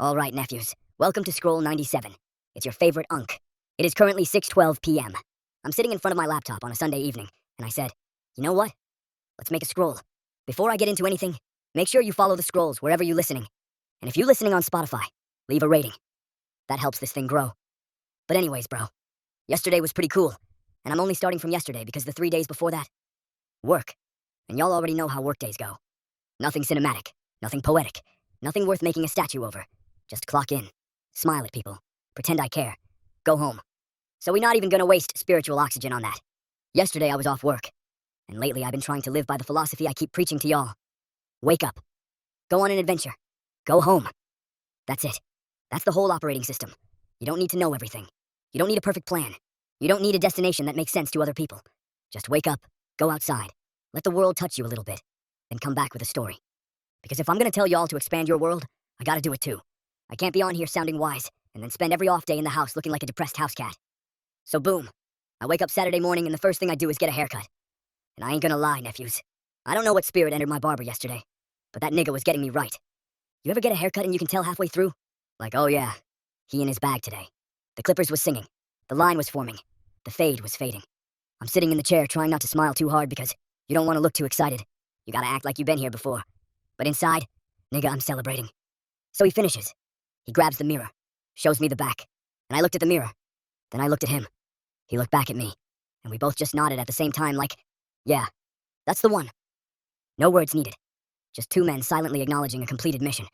All right, nephews. Welcome to Scroll 97. It's your favorite unk. It is currently 6:12 p.m. I'm sitting in front of my laptop on a Sunday evening, and I said, you know what? Let's make a scroll. Before I get into anything, make sure you follow the scrolls wherever you're listening. And if you're listening on Spotify, leave a rating. That helps this thing grow. But anyways, bro, yesterday was pretty cool. And I'm only starting from yesterday because the 3 days before that, work. And y'all already know how work days go. Nothing cinematic, nothing poetic, nothing worth making a statue over. Just clock in, smile at people, pretend I care, go home. So we're not even gonna waste spiritual oxygen on that. Yesterday I was off work, and lately I've been trying to live by the philosophy I keep preaching to y'all. Wake up, go on an adventure, go home. That's it. That's the whole operating system. You don't need to know everything. You don't need a perfect plan. You don't need a destination that makes sense to other people. Just wake up, go outside, let the world touch you a little bit, then come back with a story. Because if I'm gonna tell y'all to expand your world, I gotta do it too. I can't be on here sounding wise, and then spend every off day in the house looking like a depressed house cat. So boom, I wake up Saturday morning and the first thing I do is get a haircut. And I ain't gonna lie, nephews. I don't know what spirit entered my barber yesterday, but that nigga was getting me right. You ever get a haircut and you can tell halfway through? Like, oh yeah, he in his bag today. The clippers was singing, the line was forming, the fade was fading. I'm sitting in the chair trying not to smile too hard because you don't want to look too excited. You gotta act like you've been here before. But inside, nigga, I'm celebrating. So he finishes. He grabs the mirror, shows me the back, and I looked at the mirror. Then I looked at him. He looked back at me, and we both just nodded at the same time like, yeah, that's the one. No words needed. Just two men silently acknowledging a completed mission.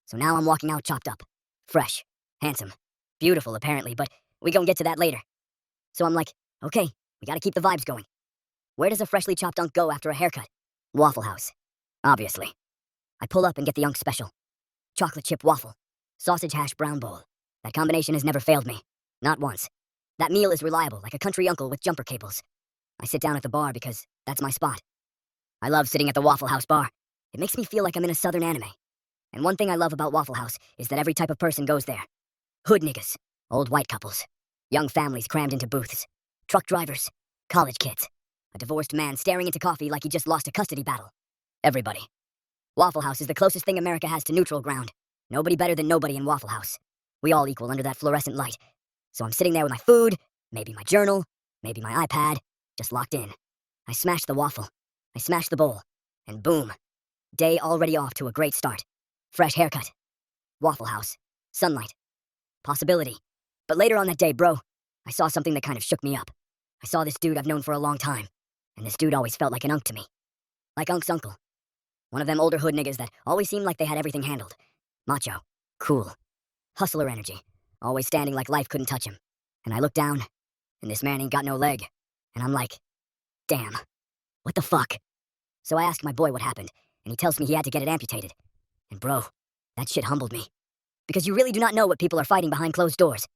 So now I'm walking out chopped up, fresh, handsome, beautiful apparently, but we gon' get to that later. So I'm like, okay, we gotta keep the vibes going. Where does a freshly chopped unk go after a haircut? Waffle House, obviously. I pull up and get the unk special. Chocolate chip waffle, sausage hash brown bowl. That combination has never failed me. Not once. That meal is reliable, like a country uncle with jumper cables. I sit down at the bar because that's my spot. I love sitting at the Waffle House bar. It makes me feel like I'm in a southern anime. And one thing I love about Waffle House is that every type of person goes there. Hood niggas, old white couples, young families crammed into booths, truck drivers, college kids, a divorced man staring into coffee like he just lost a custody battle. Everybody. Waffle House is the closest thing America has to neutral ground. Nobody better than nobody in Waffle House. We all equal under that fluorescent light. So I'm sitting there with my food, maybe my journal, maybe my iPad, just locked in. I smash the waffle. I smash the bowl. And boom. Day already off to a great start. Fresh haircut. Waffle House. Sunlight. Possibility. But later on that day, bro, I saw something that kind of shook me up. I saw this dude I've known for a long time. And this dude always felt like an unk to me. Like Unk's uncle. One of them older hood niggas that always seemed like they had everything handled. Macho. Cool. Hustler energy. Always standing like life couldn't touch him. And I look down, and this man ain't got no leg. And I'm like, damn, what the fuck? So I ask my boy what happened, and he tells me he had to get it amputated. And bro, that shit humbled me. Because you really do not know what people are fighting behind closed doors.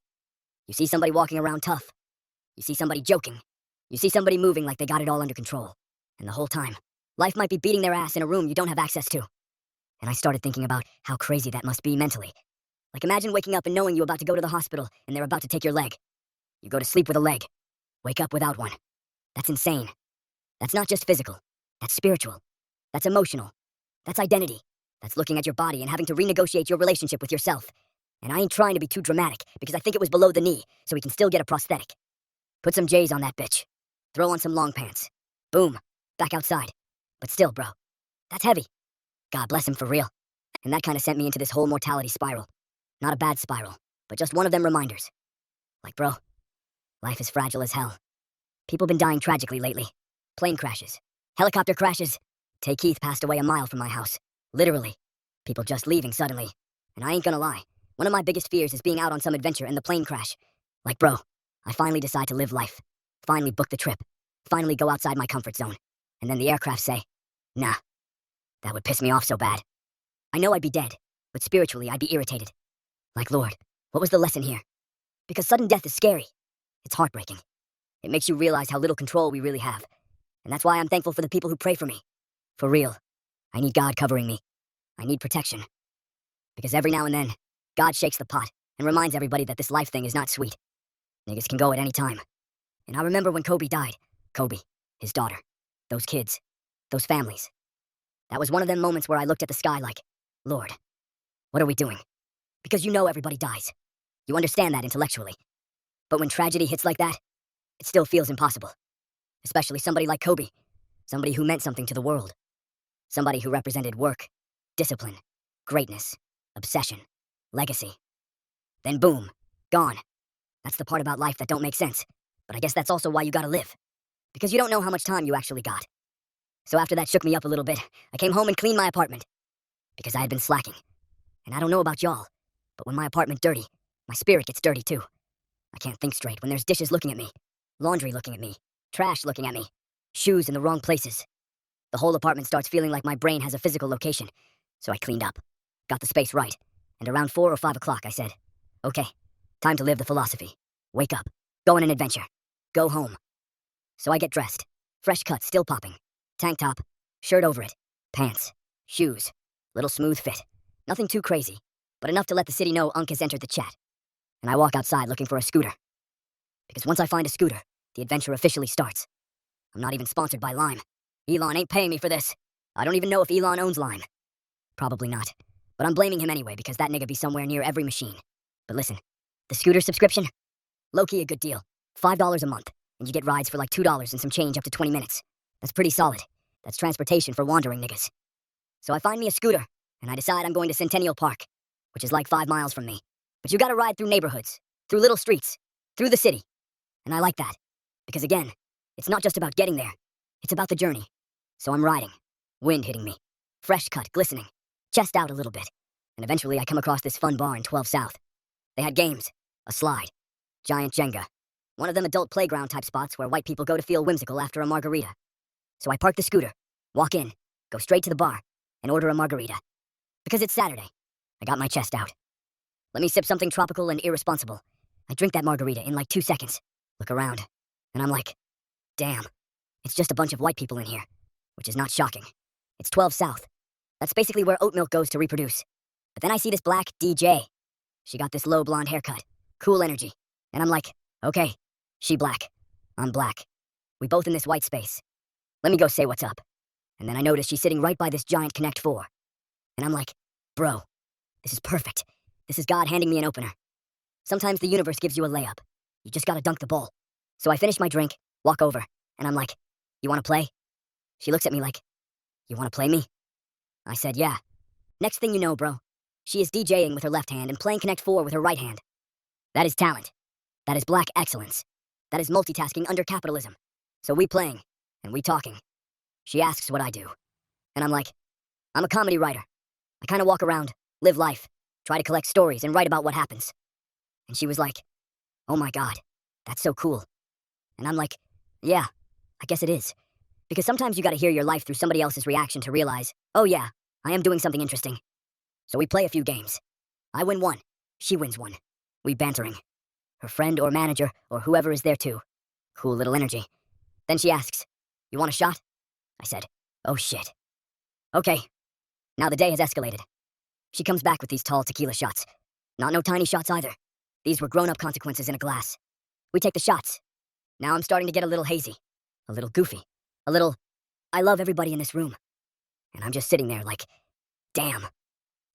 You see somebody walking around tough. You see somebody joking. You see somebody moving like they got it all under control. And the whole time, life might be beating their ass in a room you don't have access to. And I started thinking about how crazy that must be mentally. Like imagine waking up and knowing you're about to go to the hospital and they're about to take your leg. You go to sleep with a leg. Wake up without one. That's insane. That's not just physical. That's spiritual. That's emotional. That's identity. That's looking at your body and having to renegotiate your relationship with yourself. And I ain't trying to be too dramatic because I think it was below the knee, so we can still get a prosthetic. Put some J's on that bitch. Throw on some long pants. Boom. Back outside. But still, bro. That's heavy. God bless him for real. And that kind of sent me into this whole mortality spiral. Not a bad spiral, but just one of them reminders. Like, bro, life is fragile as hell. People been dying tragically lately. Plane crashes. Helicopter crashes. Tay Keith passed away a mile from my house. Literally. People just leaving suddenly. And I ain't gonna lie. One of my biggest fears is being out on some adventure and the plane crash. Like, bro, I finally decide to live life. Finally book the trip. Finally go outside my comfort zone. And then the aircraft say, nah. That would piss me off so bad. I know I'd be dead, but spiritually I'd be irritated. Like, Lord, what was the lesson here? Because sudden death is scary. It's heartbreaking. It makes you realize how little control we really have. And that's why I'm thankful for the people who pray for me. For real. I need God covering me. I need protection. Because every now and then, God shakes the pot and reminds everybody that this life thing is not sweet. Niggas can go at any time. And I remember when Kobe died. Kobe, his daughter, those kids, those families. That was one of them moments where I looked at the sky like, Lord, what are we doing? Because you know everybody dies. You understand that intellectually. But when tragedy hits like that, it still feels impossible. Especially somebody like Kobe. Somebody who meant something to the world. Somebody who represented work, discipline, greatness, obsession, legacy. Then boom, gone. That's the part about life that don't make sense. But I guess that's also why you gotta live. Because you don't know how much time you actually got. So after that shook me up a little bit, I came home and cleaned my apartment. Because I had been slacking. And I don't know about y'all, but when my apartment dirty, my spirit gets dirty too. I can't think straight when there's dishes looking at me, laundry looking at me, trash looking at me, shoes in the wrong places. The whole apartment starts feeling like my brain has a physical location. So I cleaned up, got the space right, and around 4 or 5 o'clock I said, okay, time to live the philosophy. Wake up, go on an adventure, go home. So I get dressed, fresh cut still popping, tank top, shirt over it, pants, shoes, little smooth fit. Nothing too crazy, but enough to let the city know Unc has entered the chat. And I walk outside looking for a scooter. Because once I find a scooter, the adventure officially starts. I'm not even sponsored by Lime. Elon ain't paying me for this. I don't even know if Elon owns Lime. Probably not. But I'm blaming him anyway because that nigga be somewhere near every machine. But listen, the scooter subscription? Low-key a good deal. $5 a month, and you get rides for like $2 and some change up to 20 minutes. That's pretty solid. That's transportation for wandering niggas. So I find me a scooter, and I decide I'm going to Centennial Park, which is like 5 miles from me. But you gotta ride through neighborhoods, through little streets, through the city. And I like that. Because again, it's not just about getting there. It's about the journey. So I'm riding, wind hitting me, fresh cut, glistening, chest out a little bit. And eventually I come across this fun bar in 12 South. They had games, a slide, giant Jenga, one of them adult playground type spots where white people go to feel whimsical after a margarita. So I park the scooter, walk in, go straight to the bar, and order a margarita. Because it's Saturday. I got my chest out. Let me sip something tropical and irresponsible. I drink that margarita in like 2 seconds. Look around, and I'm like, damn, it's just a bunch of white people in here. Which is not shocking. It's 12 South. That's basically where oat milk goes to reproduce. But then I see this black DJ. She got this low blonde haircut, cool energy. And I'm like, okay, she black, I'm black. We both in this white space. Let me go say what's up. And then I notice she's sitting right by this giant Connect 4. And I'm like, bro, this is perfect. This is God handing me an opener. Sometimes the universe gives you a layup. You just gotta dunk the ball. So I finish my drink, walk over, and I'm like, you wanna play? She looks at me like, you wanna play me? I said, yeah. Next thing you know, bro, she is DJing with her left hand and playing Connect 4 with her right hand. That is talent. That is black excellence. That is multitasking under capitalism. So we playing, and we talking. She asks what I do. And I'm like, I'm a comedy writer. I kinda walk around, live life, try to collect stories and write about what happens. And she was like, oh my God, that's so cool. And I'm like, yeah, I guess it is. Because sometimes you gotta hear your life through somebody else's reaction to realize, oh yeah, I am doing something interesting. So we play a few games. I win one, she wins one. We bantering. Her friend or manager or whoever is there too. Cool little energy. Then she asks, you want a shot? I said, oh shit. Okay. Now the day has escalated. She comes back with these tall tequila shots. Not no tiny shots either. These were grown-up consequences in a glass. We take the shots. Now I'm starting to get a little hazy. A little goofy. A little, I love everybody in this room. And I'm just sitting there like, damn.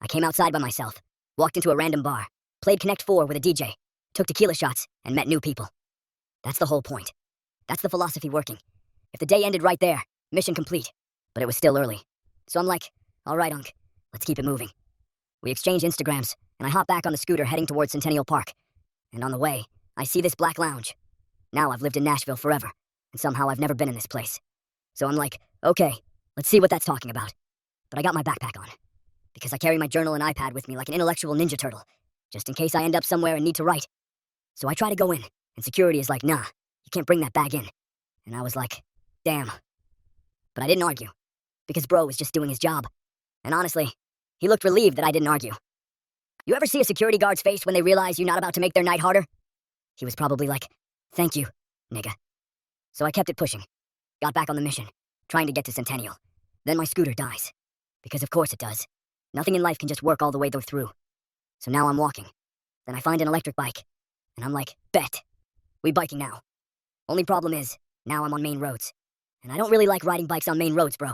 I came outside by myself, walked into a random bar, played Connect 4 with a DJ, took tequila shots, and met new people. That's the whole point. That's the philosophy working. If the day ended right there, mission complete. But it was still early. So I'm like, all right, Unc, let's keep it moving. We exchange Instagrams, and I hop back on the scooter heading towards Centennial Park. And on the way, I see this black lounge. Now I've lived in Nashville forever, and somehow I've never been in this place. So I'm like, okay, let's see what that's talking about. But I got my backpack on, because I carry my journal and iPad with me like an intellectual ninja turtle, just in case I end up somewhere and need to write. So I try to go in, and security is like, nah, you can't bring that bag in. And I was like, damn. But I didn't argue, because bro was just doing his job. And honestly, he looked relieved that I didn't argue. You ever see a security guard's face when they realize you're not about to make their night harder? He was probably like, thank you, nigga. So I kept it pushing. Got back on the mission, trying to get to Centennial. Then my scooter dies. Because of course it does. Nothing in life can just work all the way through. So now I'm walking. Then I find an electric bike. And I'm like, bet. We biking now. Only problem is, now I'm on main roads. And I don't really like riding bikes on main roads, bro.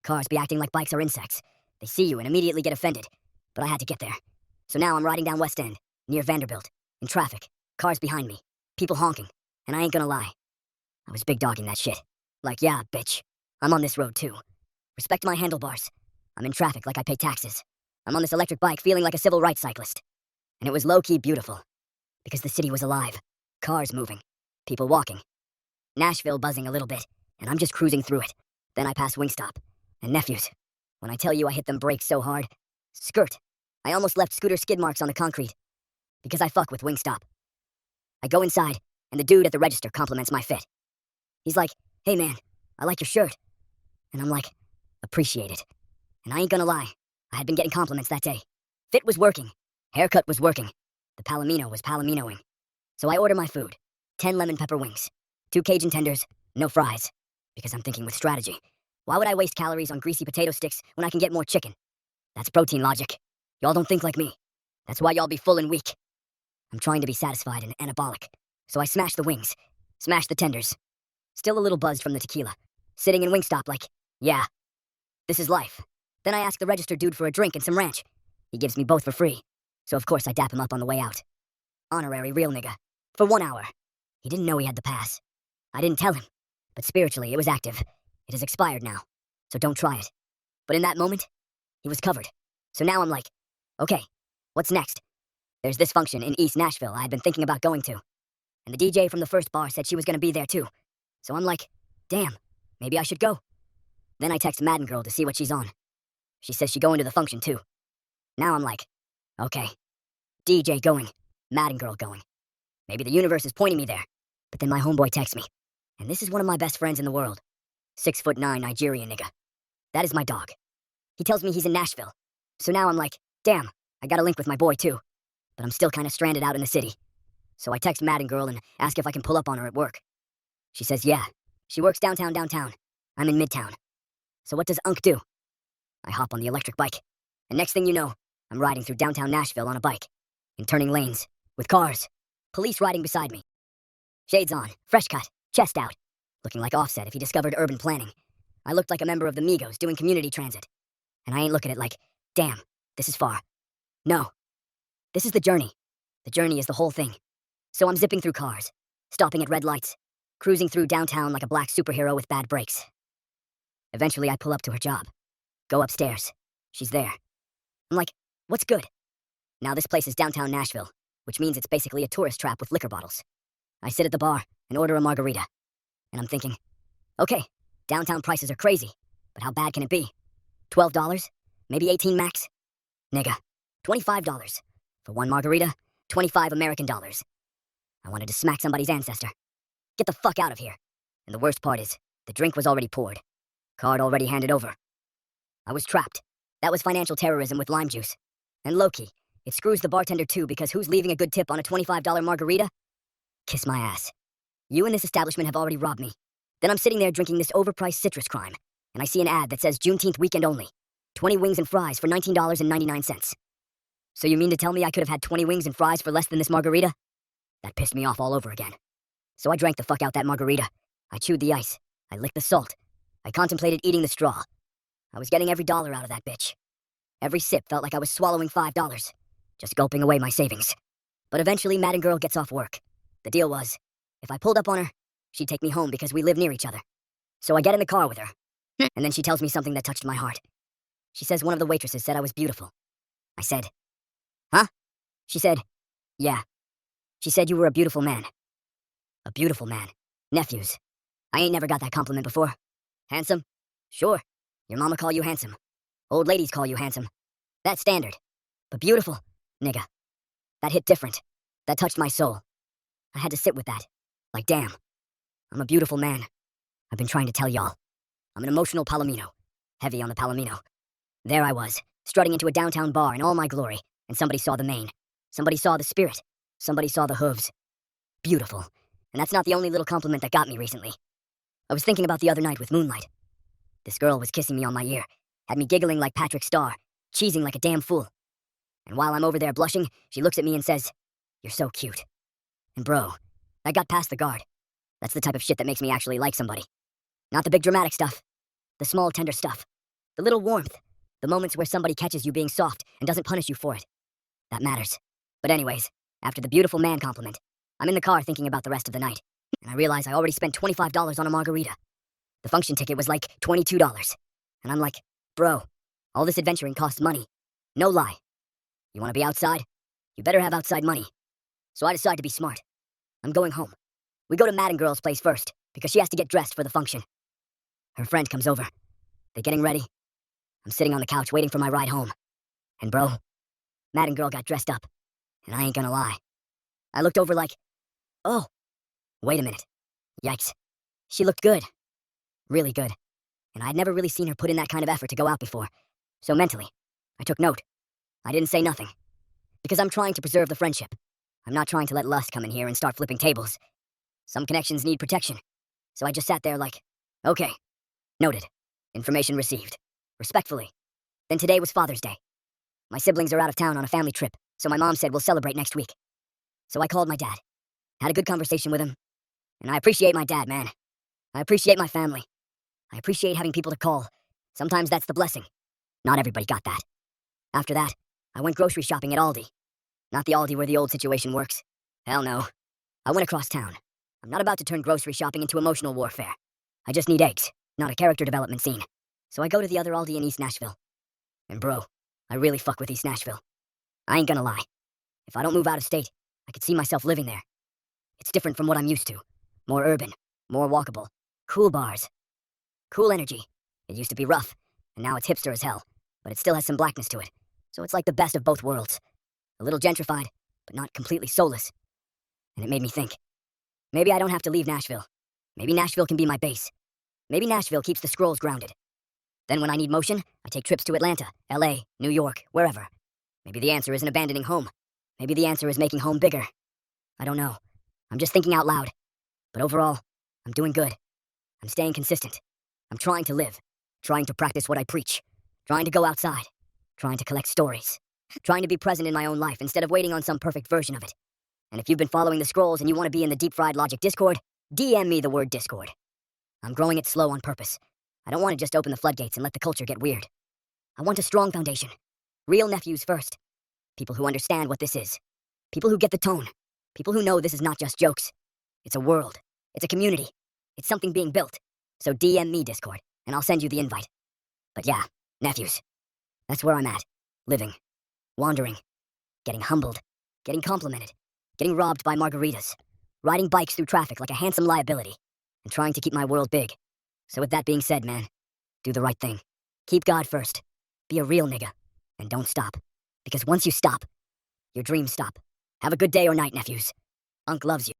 Cars be acting like bikes are insects. They see you and immediately get offended. But I had to get there. So now I'm riding down West End, near Vanderbilt, in traffic, cars behind me, people honking, and I ain't gonna lie. I was big dogging that shit. Like, yeah, bitch. I'm on this road too. Respect my handlebars. I'm in traffic like I pay taxes. I'm on this electric bike feeling like a civil rights cyclist. And it was low-key beautiful. Because the city was alive. Cars moving. People walking. Nashville buzzing a little bit, and I'm just cruising through it. Then I pass Wingstop. And nephews. When I tell you I hit them brakes so hard. Skirt. I almost left scooter skid marks on the concrete. Because I fuck with Wingstop. I go inside, and the dude at the register compliments my fit. He's like, "Hey man, I like your shirt." And I'm like, "Appreciate it." And I ain't gonna lie, I had been getting compliments that day. Fit was working. Haircut was working. The palomino was palominoing. So I order my food. 10 lemon pepper wings. 2 Cajun tenders, no fries. Because I'm thinking with strategy. Why would I waste calories on greasy potato sticks when I can get more chicken? That's protein logic. Y'all don't think like me. That's why y'all be full and weak. I'm trying to be satisfied and anabolic. So I smash the wings. Smash the tenders. Still a little buzzed from the tequila. Sitting in Wingstop like, yeah, this is life. Then I ask the register dude for a drink and some ranch. He gives me both for free. So of course I dap him up on the way out. Honorary real nigga. For 1 hour. He didn't know he had the pass. I didn't tell him. But spiritually, it was active. It has expired now. So don't try it. But in that moment, he was covered. So now I'm like, okay, what's next? There's this function in East Nashville I had been thinking about going to. And the DJ from the first bar said she was gonna be there too. So I'm like, damn, maybe I should go. Then I text Madden Girl to see what she's on. She says she going to the function too. Now I'm like, okay, DJ going, Madden Girl going. Maybe the universe is pointing me there. But then my homeboy texts me. And this is one of my best friends in the world. 6'9" Nigerian nigga. That is my dog. He tells me he's in Nashville. So now I'm like, damn, I gotta link with my boy too. But I'm still kinda stranded out in the city. So I text Madden Girl and ask if I can pull up on her at work. She says yeah. She works downtown. I'm in Midtown. So what does Unc do? I hop on the electric bike. And next thing you know, I'm riding through downtown Nashville on a bike. In turning lanes. With cars. Police riding beside me. Shades on. Fresh cut. Chest out. Looking like Offset if he discovered urban planning. I looked like a member of the Migos doing community transit. And I ain't looking at it like, damn, this is far. No. This is the journey. The journey is the whole thing. So I'm zipping through cars. Stopping at red lights. Cruising through downtown like a black superhero with bad brakes. Eventually I pull up to her job. Go upstairs. She's there. I'm like, what's good? Now this place is downtown Nashville, which means it's basically a tourist trap with liquor bottles. I sit at the bar and order a margarita. And I'm thinking, okay, downtown prices are crazy, but how bad can it be? $12? Maybe 18 max? Nigga, $25. For one margarita, 25 American dollars. I wanted to smack somebody's ancestor. Get the fuck out of here. And the worst part is, the drink was already poured. Card already handed over. I was trapped. That was financial terrorism with lime juice. And low-key, it screws the bartender too because who's leaving a good tip on a $25 margarita? Kiss my ass. You and this establishment have already robbed me. Then I'm sitting there drinking this overpriced citrus crime, and I see an ad that says Juneteenth weekend only. 20 wings and fries for $19.99. So you mean to tell me I could have had 20 wings and fries for less than this margarita? That pissed me off all over again. So I drank the fuck out that margarita. I chewed the ice. I licked the salt. I contemplated eating the straw. I was getting every dollar out of that bitch. Every sip felt like I was swallowing $5, just gulping away my savings. But eventually Madden Girl gets off work. The deal was, if I pulled up on her, she'd take me home because we live near each other. So I get in the car with her. And then she tells me something that touched my heart. She says one of the waitresses said I was beautiful. I said, huh? She said, yeah. She said you were a beautiful man. A beautiful man. Nephews. I ain't never got that compliment before. Handsome? Sure. Your mama call you handsome. Old ladies call you handsome. That's standard. But beautiful? Nigga. That hit different. That touched my soul. I had to sit with that. Like, damn. I'm a beautiful man. I've been trying to tell y'all. I'm an emotional palomino. Heavy on the palomino. There I was, strutting into a downtown bar in all my glory, and somebody saw the mane. Somebody saw the spirit. Somebody saw the hooves. Beautiful. And that's not the only little compliment that got me recently. I was thinking about the other night with Moonlight. This girl was kissing me on my ear, had me giggling like Patrick Starr, cheesing like a damn fool. And while I'm over there blushing, she looks at me and says, "You're so cute." And bro, I got past the guard. That's the type of shit that makes me actually like somebody. Not the big dramatic stuff. The small tender stuff. The little warmth. The moments where somebody catches you being soft and doesn't punish you for it. that matters. But anyways, after the beautiful man compliment, I'm in the car thinking about the rest of the night, and I realize I already spent $25 on a margarita. The function ticket was like $22. And I'm like, bro, all this adventuring costs money. No lie. You want to be outside? You better have outside money. So I decide to be smart. I'm going home. We go to Madden Girl's place first, because she has to get dressed for the function. Her friend comes over. They're getting ready. I'm sitting on the couch waiting for my ride home. And bro, Madden Girl got dressed up. And I ain't gonna lie. I looked over like, oh, wait a minute. Yikes. She looked good. Really good. And I'd never really seen her put in that kind of effort to go out before. So mentally, I took note. I didn't say nothing. Because I'm trying to preserve the friendship. I'm not trying to let lust come in here and start flipping tables. Some connections need protection. So I just sat there like, okay. Noted. Information received. Respectfully. Then today was Father's Day. My siblings are out of town on a family trip, so my mom said we'll celebrate next week. So I called my dad. Had a good conversation with him. And I appreciate my dad, man. I appreciate my family. I appreciate having people to call. Sometimes that's the blessing. Not everybody got that. After that, I went grocery shopping at Aldi. Not the Aldi where the old situation works. Hell no. I went across town. I'm not about to turn grocery shopping into emotional warfare. I just need eggs, not a character development scene. So I go to the other Aldi in East Nashville. And bro, I really fuck with East Nashville. I ain't gonna lie. If I don't move out of state, I could see myself living there. It's different from what I'm used to. More urban, more walkable, cool bars. Cool energy. It used to be rough, and now it's hipster as hell, but it still has some blackness to it. So it's like the best of both worlds. A little gentrified, but not completely soulless. And it made me think. Maybe I don't have to leave Nashville. Maybe Nashville can be my base. Maybe Nashville keeps the scrolls grounded. Then when I need motion, I take trips to Atlanta, LA, New York, wherever. Maybe the answer isn't abandoning home. Maybe the answer is making home bigger. I don't know. I'm just thinking out loud. But overall, I'm doing good. I'm staying consistent. I'm trying to live. Trying to practice what I preach. Trying to go outside. Trying to collect stories. Trying to be present in my own life instead of waiting on some perfect version of it. And if you've been following the scrolls and you want to be in the Deep Fried Logic Discord, DM me the word Discord. I'm growing it slow on purpose. I don't want to just open the floodgates and let the culture get weird. I want a strong foundation. Real nephews first. People who understand what this is. People who get the tone. People who know this is not just jokes. It's a world. It's a community. It's something being built. So DM me Discord, and I'll send you the invite. But yeah, nephews. That's where I'm at. Living. Wandering. Getting humbled. Getting complimented. Getting robbed by margaritas. Riding bikes through traffic like a handsome liability. And trying to keep my world big. So with that being said, man, do the right thing. Keep God first. Be a real nigga. And don't stop. Because once you stop, your dreams stop. Have a good day or night, nephews. Unc loves you.